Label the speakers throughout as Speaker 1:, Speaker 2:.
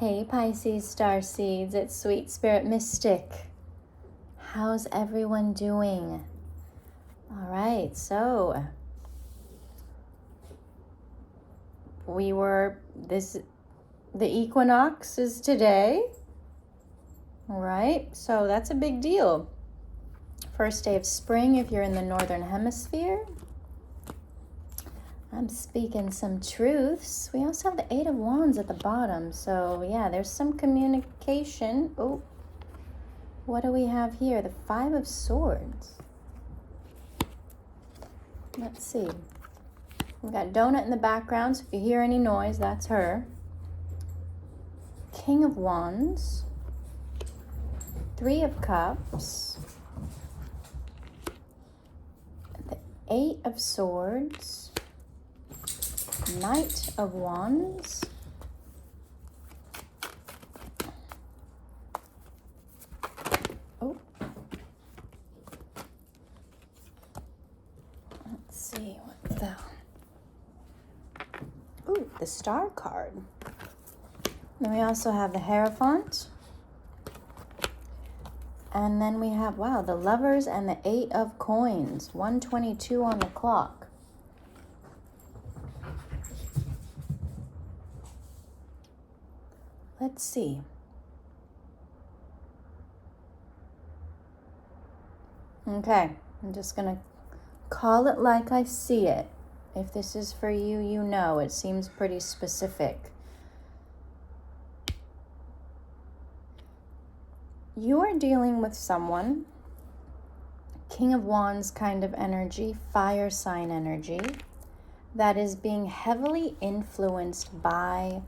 Speaker 1: Hey Pisces star seeds, it's Sweet Spirit Mystic. How's everyone doing? All right, so the equinox is today. All right, so that's a big deal. First day of spring if you're in the northern hemisphere. I'm speaking some truths. We also have the Eight of Wands at the bottom. So yeah, there's some communication. Oh, what do we have here? The Five of Swords. Let's see. We got Donut in the background, so if you hear any noise, that's her. King of Wands. Three of Cups. The Eight of Swords. Knight of Wands. Oh. Let's see what the... Ooh, the Star card. Then we also have the Hierophant. And then we have, wow, the Lovers and the Eight of Coins. 1:22 on the clock. Let's see. Okay, I'm just going to call it like I see it. If this is for you, you know. It seems pretty specific. You are dealing with someone, King of Wands kind of energy, fire sign energy, that is being heavily influenced by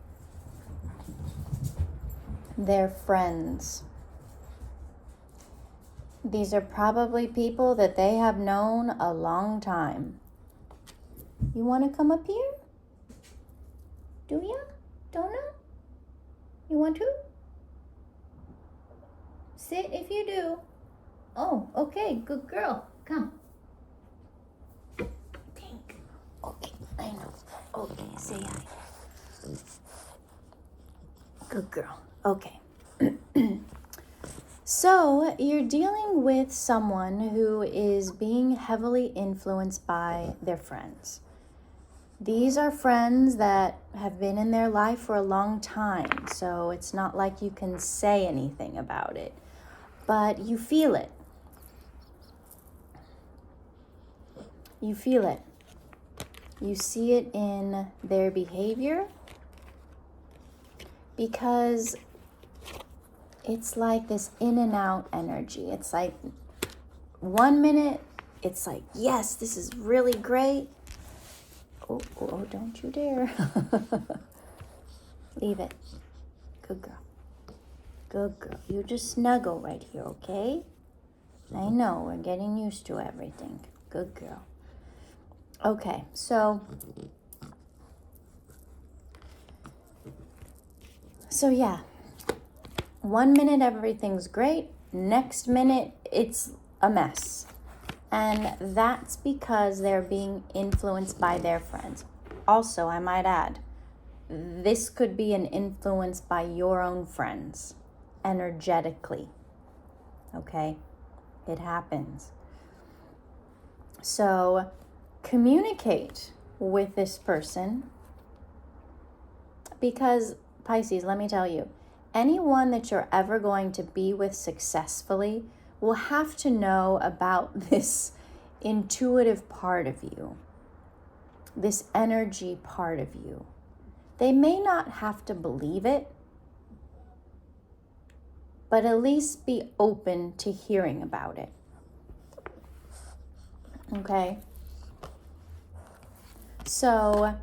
Speaker 1: their friends. These are probably people that they have known a long time. You want to come up here? Do you? Don't know? You want to? Sit if you do. Oh, okay, good girl. Come. Pink. Okay, I know. Okay, say hi. Good girl. Okay. So you're dealing with someone who is being heavily influenced by their friends. These are friends that have been in their life for a long time, so it's not like you can say anything about it, but you feel it. You feel it. You see it in their behavior, because it's like this in and out energy. It's like 1 minute, it's like, yes, this is really great. Oh, don't you dare. Leave it. Good girl. Good girl. You just snuggle right here, okay? I know, we're getting used to everything. Good girl. Okay, so yeah. 1 minute, everything's great. Next minute, it's a mess. And that's because they're being influenced by their friends. Also, I might add, this could be an influence by your own friends, energetically. Okay? It happens. So, communicate with this person, because, Pisces, let me tell you, anyone that you're ever going to be with successfully will have to know about this intuitive part of you, this energy part of you. They may not have to believe it, but at least be open to hearing about it. Okay? So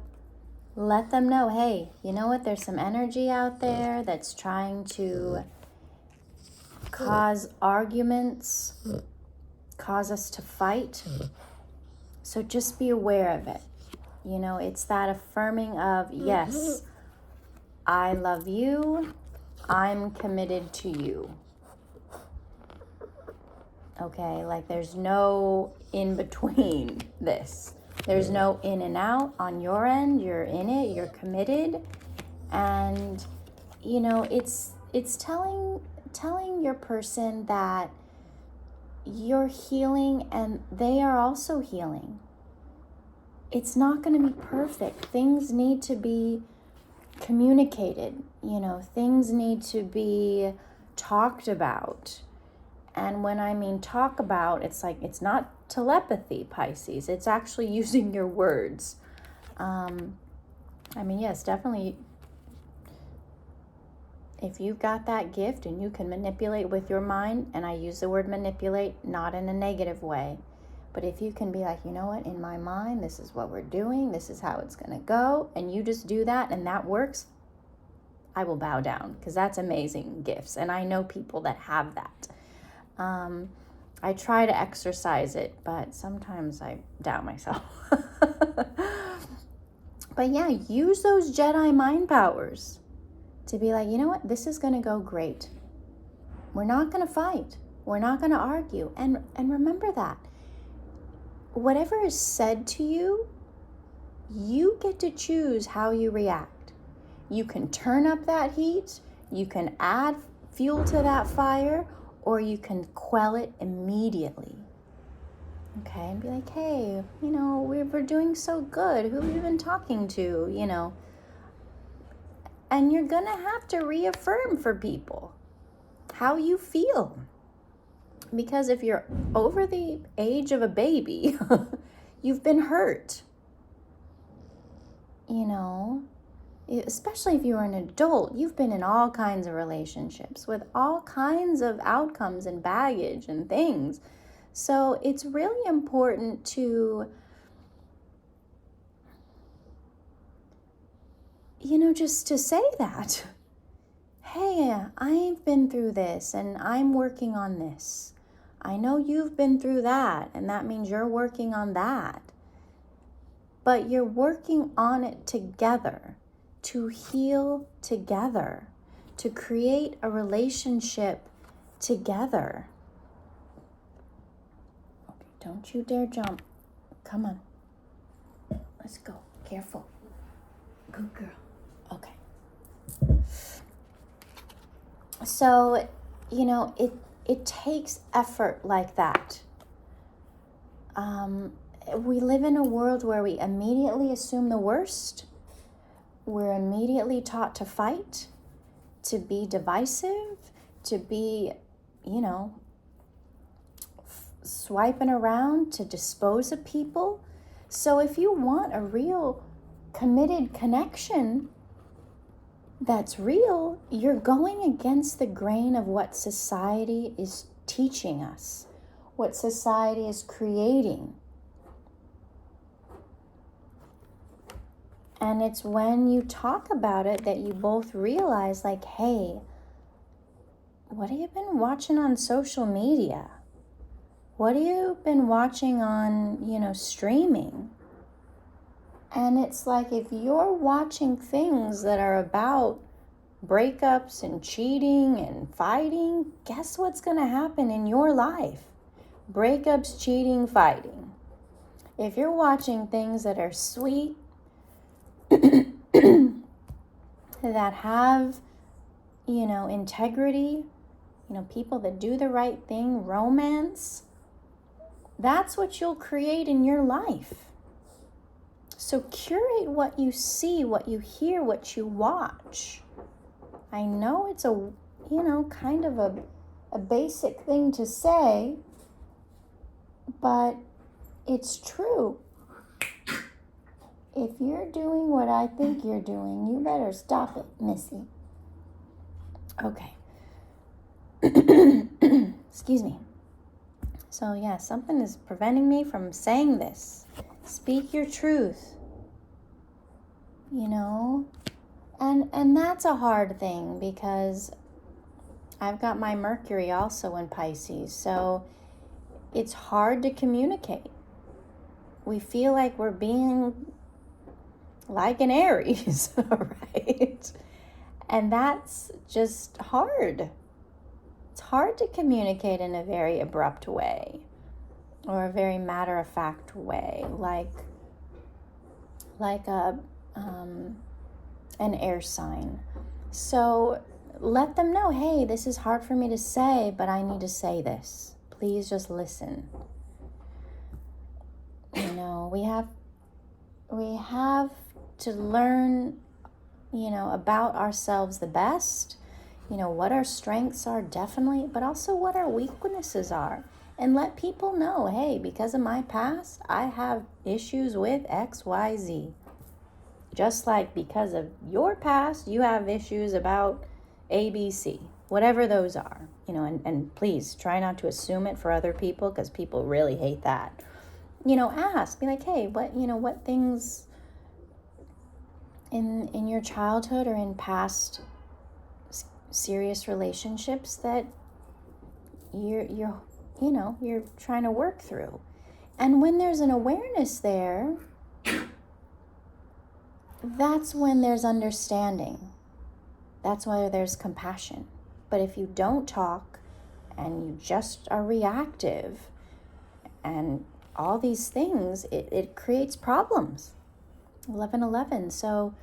Speaker 1: let them know, hey, you know what? There's some energy out there that's trying to cause arguments, cause us to fight. So just be aware of it. You know, it's that affirming of, yes, I love you. I'm committed to you. Okay, like there's no in between this. There's no in and out on your end. You're in it, you're committed, and it's telling your person that you're healing and they are also healing. It's not going to be perfect. Things need to be communicated. Things need to be talked about. And when I mean talk about, it's like, it's not telepathy, Pisces. It's actually using your words. Yes, definitely. If you've got that gift and you can manipulate with your mind, and I use the word manipulate not in a negative way, but if you can be like, you know what, in my mind, this is what we're doing, this is how it's going to go, and you just do that and that works, I will bow down, because that's amazing gifts. And I know people that have that. I try to exercise it, but sometimes I doubt myself. But yeah, use those Jedi mind powers to be like, you know what, this is going to go great. We're not going to fight. We're not going to argue. And remember that. Whatever is said to you, you get to choose how you react. You can turn up that heat, you can add fuel to that fire, or you can quell it immediately. Okay, and be like, hey, we're doing so good. Who have you been talking to, And you're going to have to reaffirm for people how you feel. Because if you're over the age of a baby, you've been hurt. Especially if you're an adult, you've been in all kinds of relationships with all kinds of outcomes and baggage and things. So it's really important to, just to say that. Hey, I've been through this and I'm working on this. I know you've been through that, and that means you're working on that. But you're working on it together, to heal together, to create a relationship together. Okay, don't you dare jump. Come on. Let's go. Careful. Good girl. Okay. So, it takes effort like that. We live in a world where we immediately assume the worst. We're immediately taught to fight, to be divisive, to be, swiping around to dispose of people. So if you want a real committed connection that's real, you're going against the grain of what society is teaching us, what society is creating. And it's when you talk about it that you both realize, like, hey, what have you been watching on social media? What have you been watching on, streaming? And it's like, if you're watching things that are about breakups and cheating and fighting, guess what's going to happen in your life? Breakups, cheating, fighting. If you're watching things that are sweet, that have, integrity, people that do the right thing, romance, that's what you'll create in your life. So curate what you see, what you hear, what you watch. I know it's a, kind of a basic thing to say, but it's true. If you're doing what I think you're doing, you better stop it, Missy. Okay. Excuse me. So yeah, something is preventing me from saying this. Speak your truth. And that's a hard thing, because I've got my Mercury also in Pisces, so it's hard to communicate. We feel like we're being like an Aries, right? And that's just hard. It's hard to communicate in a very abrupt way, or a very matter-of-fact way, like an air sign. So let them know, hey, this is hard for me to say, but I need to say this. Please just listen. You know, we have to learn, you know, about ourselves the best, you know, what our strengths are definitely, but also what our weaknesses are. And let people know, hey, because of my past, I have issues with X, Y, Z. Just like because of your past, you have issues about A, B, C, whatever those are, you know, and please try not to assume it for other people, because people really hate that. You know, ask, be like, hey, what things in your childhood or in past serious relationships that you're trying to work through. And when there's an awareness there, that's when there's understanding. That's why there's compassion. But if you don't talk and you just are reactive and all these things, it creates problems. 1111. So,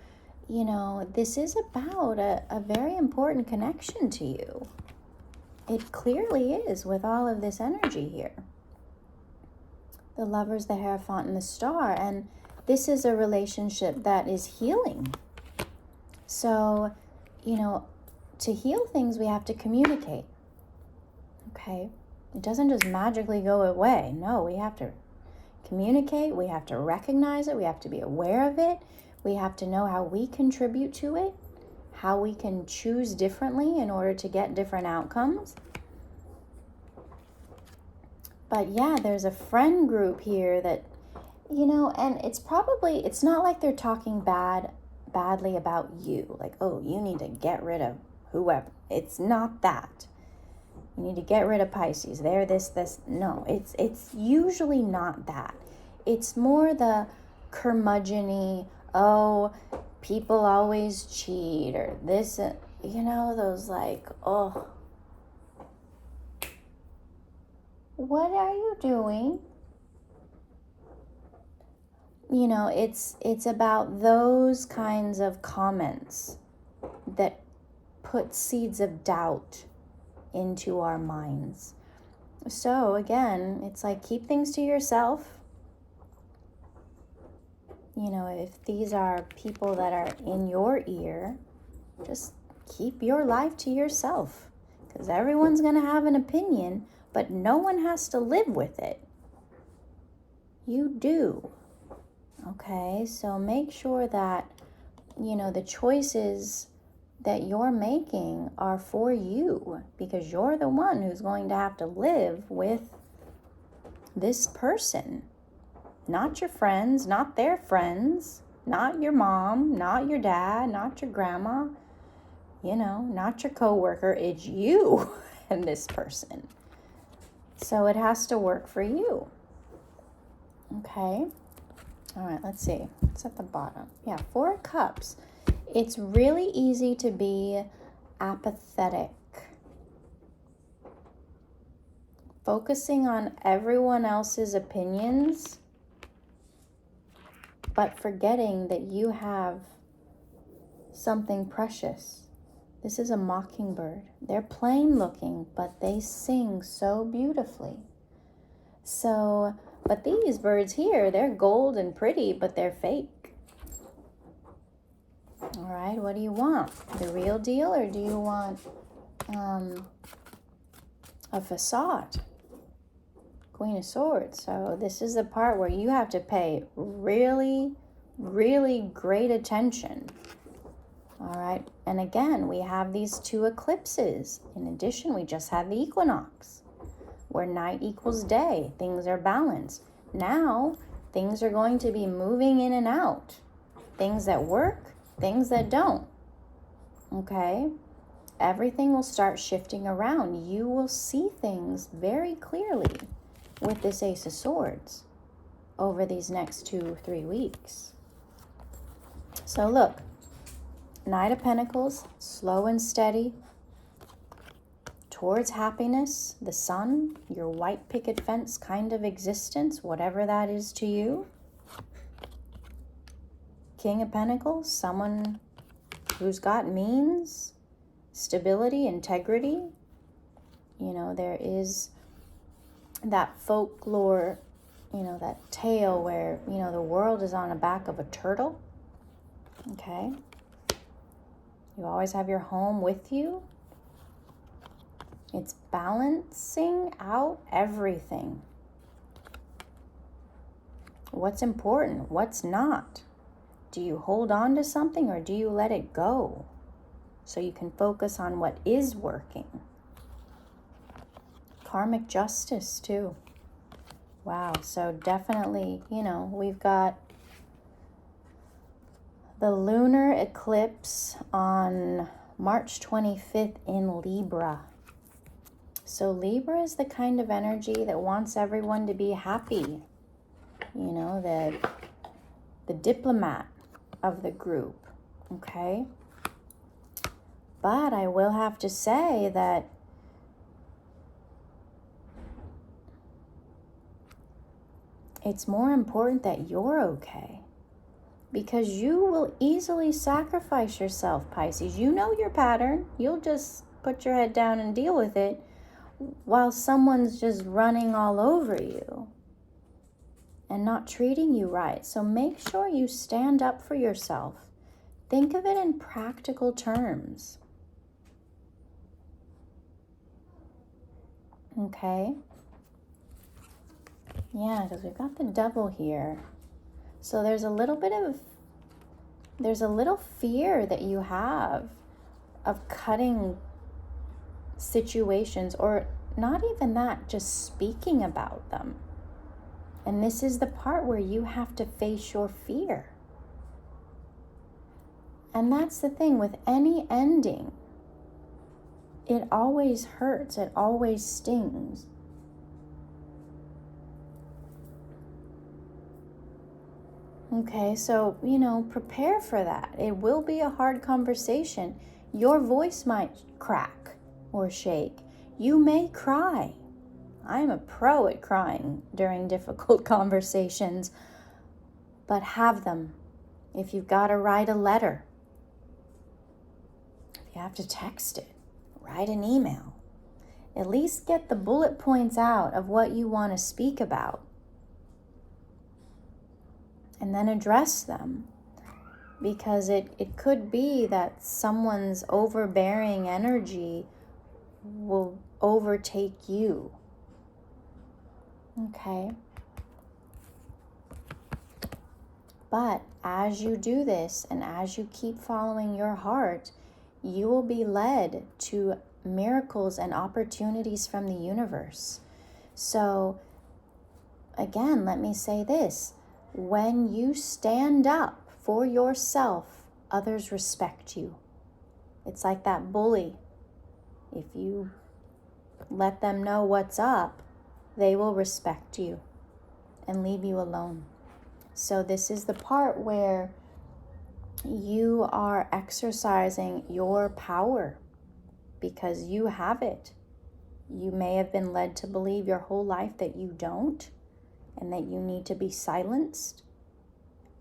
Speaker 1: you know, this is about a very important connection to you. It clearly is with all of this energy here. The Lovers, the Hierophant, and the Star. And this is a relationship that is healing. So, you know, to heal things, we have to communicate. Okay? It doesn't just magically go away. No, we have to communicate. We have to recognize it. We have to be aware of it. We have to know how we contribute to it, how we can choose differently in order to get different outcomes. But yeah, there's a friend group here that, you know, and it's not like they're talking badly about you. Like, oh, you need to get rid of whoever. It's not that. You need to get rid of Pisces. They're this. No, it's usually not that. It's more the curmudgeon-y, oh, people always cheat, or this, you know, those like, oh, what are you doing? You know, it's about those kinds of comments that put seeds of doubt into our minds. So again, it's like, keep things to yourself. You know, if these are people that are in your ear, just keep your life to yourself, because everyone's going to have an opinion, but no one has to live with it. You do. Okay, so make sure that, you know, the choices that you're making are for you, because you're the one who's going to have to live with this person. Not your friends, not their friends, not your mom, not your dad, not your grandma, you know, not your coworker. It's you and this person. So it has to work for you. Okay. All right, let's see. It's at the bottom. Yeah, 4 of Cups. It's really easy to be apathetic. Focusing on everyone else's opinions, but forgetting that you have something precious. This is a mockingbird. They're plain looking, but they sing so beautifully. So, but these birds here, they're gold and pretty, but they're fake. All right, what do you want? The real deal, or do you want a facade? Queen of Swords. So this is the part where you have to pay really, really great attention. All right, and again, we have these 2 eclipses. In addition, we just had the equinox, where night equals day. Things are balanced. Now, things are going to be moving in and out. Things that work, things that don't. Okay? Everything will start shifting around. You will see things very clearly with this Ace of Swords over these next 2-3 weeks. So look, Knight of Pentacles, slow and steady towards happiness, the sun, your white picket fence kind of existence, whatever that is to you. King of Pentacles, someone who's got means, stability, integrity. You know, there is that folklore, you know, that tale where, you know, the world is on the back of a turtle. Okay? You always have your home with you. It's balancing out everything. What's important? What's not? Do you hold on to something or do you let it go so you can focus on what is working? Karmic justice too. Wow, so definitely, you know, we've got the lunar eclipse on March 25th in Libra. So Libra is the kind of energy that wants everyone to be happy. You know, the diplomat of the group, okay? But I will have to say that it's more important that you're okay, because you will easily sacrifice yourself, Pisces. You know your pattern. You'll just put your head down and deal with it while someone's just running all over you and not treating you right. So make sure you stand up for yourself. Think of it in practical terms. Okay? Yeah, because we've got the devil here. So there's a little fear that you have of cutting situations, or not even that, just speaking about them. And this is the part where you have to face your fear. And that's the thing with any ending. It always hurts. It always stings. Okay, so, you know, prepare for that. It will be a hard conversation. Your voice might crack or shake. You may cry. I'm a pro at crying during difficult conversations, but have them. If you've got to write a letter, if you have to text it, write an email. At least get the bullet points out of what you want to speak about. And then address them. Because it could be that someone's overbearing energy will overtake you. Okay? But as you do this and as you keep following your heart, you will be led to miracles and opportunities from the universe. So, again, let me say this. When you stand up for yourself, others respect you. It's like that bully. If you let them know what's up, they will respect you and leave you alone. So this is the part where you are exercising your power because you have it. You may have been led to believe your whole life that you don't and that you need to be silenced,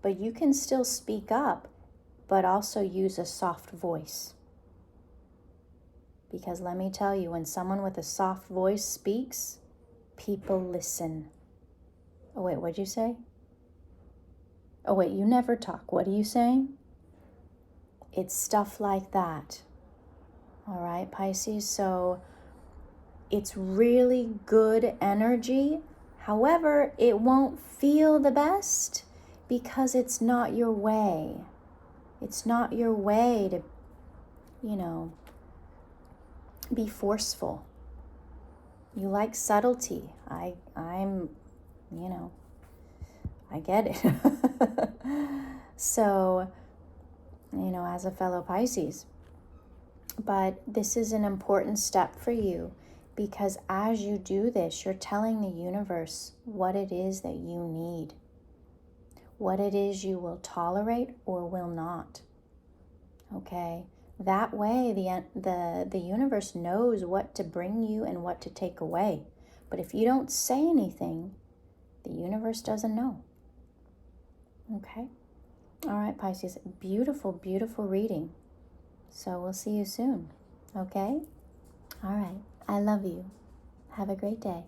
Speaker 1: but you can still speak up, but also use a soft voice. Because let me tell you, when someone with a soft voice speaks, people listen. Oh wait, what'd you say? Oh wait, you never talk. What are you saying? It's stuff like that. All right, Pisces, so it's really good energy. However, it won't feel the best because it's not your way. It's not your way to, be forceful. You like subtlety. I'm, I get it. So, as a fellow Pisces. But this is an important step for you because as you do this, you're telling the universe what it is that you need, what it is you will tolerate or will not. Okay? That way, the universe knows what to bring you and what to take away. But if you don't say anything, the universe doesn't know. Okay? All right, Pisces. Beautiful, beautiful reading. So we'll see you soon. Okay? All right. I love you. Have a great day.